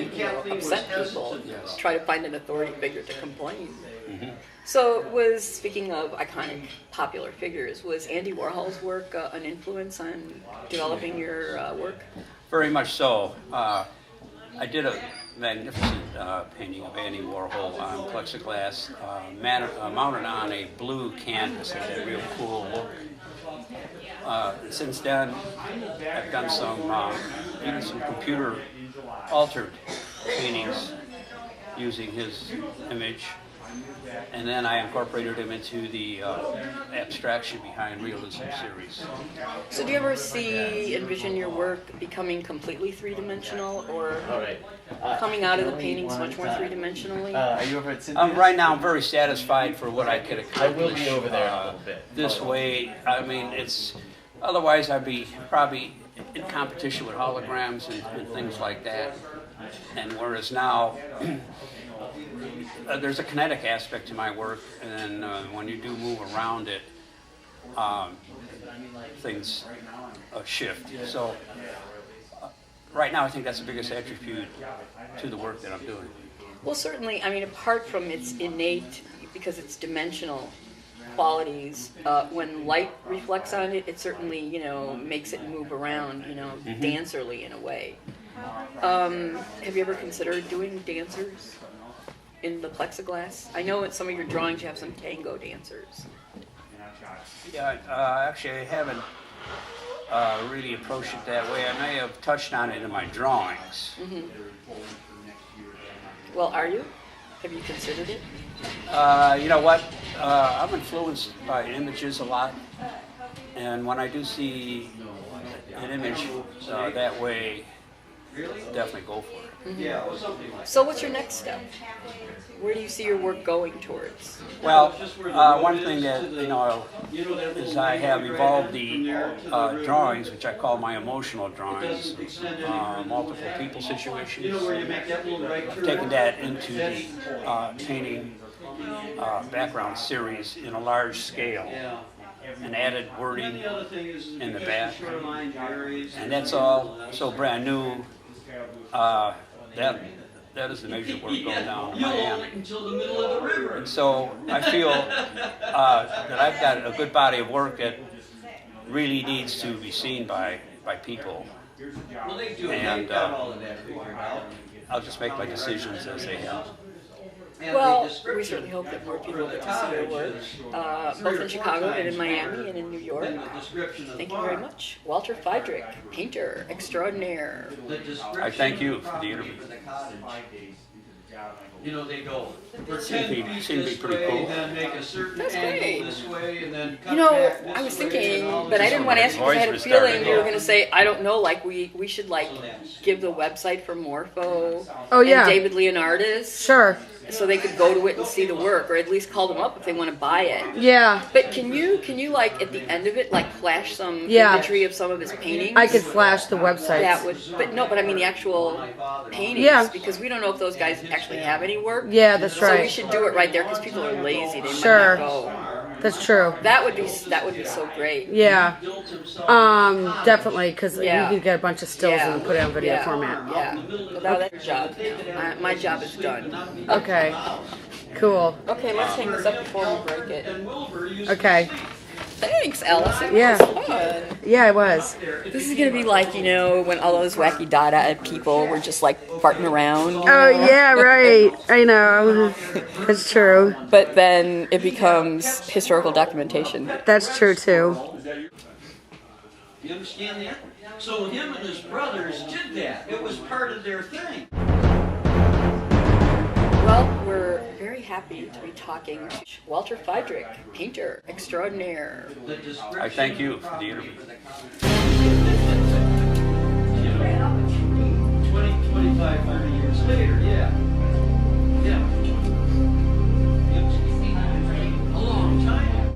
really upset people. Yes. Try to find an authority figure to complain. Mm-hmm. So speaking of iconic popular figures, was Andy Warhol's work an influence on developing your work? Very much so. I did a magnificent painting of Andy Warhol on plexiglass, mounted on a blue canvas. It had a real cool look. Since then, I've done even some computer-altered paintings using his image, and then I incorporated him into the abstraction behind realism series. So do you ever envision your work becoming completely three-dimensional, or coming out of the paintings much more three-dimensionally? Are you over at Cynthia's? Right now, I'm very satisfied for what I could accomplish. I will be over there in a little bit. This way, I mean, otherwise I'd be probably in competition with holograms and things like that. And whereas now, there's a kinetic aspect to my work, and when you do move around it, things shift. So right now, I think that's the biggest attribute to the work that I'm doing. Well, certainly, I mean, apart from its innate, because it's dimensional qualities, when light reflects on it, it certainly, makes it move around, dancerly in a way. Have you ever considered doing dancers in the plexiglass? I know in some of your drawings you have some tango dancers. Yeah, actually I haven't really approached it that way. I may have touched on it in my drawings. Mm-hmm. Well, are you? Have you considered it? You know what? I'm influenced by images a lot, and when I do see an image that way, definitely go for it. Mm-hmm. So what's your next step? Where do you see your work going towards? Well, one thing that, is I have evolved the drawings, which I call my emotional drawings, multiple people situations. I've taken that into the painting background series in a large scale, and added wording in the back. And that's all so brand new. That is the major work going down in Miami. And so I feel that I've got a good body of work that really needs to be seen by people. And I'll just make my decisions as they happen. Well, we certainly hope that more people get to see your work, both in Chicago and in Miami and in New York. Thank you very much. Walter Fydryck, painter extraordinaire. I thank you for the interview. They go. Seemed to be pretty cool. That's great. I was thinking, but I didn't want to ask you because I had a feeling you were going to say, I don't know, like we should give the website for Morpho and David Leonardis. Sure. So they could go to it and see the work, or at least call them up if they want to buy it. Yeah. But can you at the end of it flash some imagery of some of his paintings? I could flash the website. That would, but I mean the actual paintings. Yeah. Because we don't know if those guys actually have any work. Yeah, that's right. So we should do it right there because people are lazy. They Sure. might not go. That's true. That would be so great. Yeah. Definitely, because you could get a bunch of stills and put it on video format. Yeah. Well, that's your job now. My job is done. Okay. Cool. Okay, let's hang this up before we break it. Okay. Thanks, Alison. Yeah. It was fun. Yeah, it was. This is going to be like, when all those wacky Dada people were just farting around. Oh, yeah, right. I know. It's true. But then it becomes historical documentation. That's true, too. You understand that? So him and his brothers did that. It was part of their thing. Well, we're very happy to be talking to Walter Fydryck, painter extraordinaire. I thank you for the interview.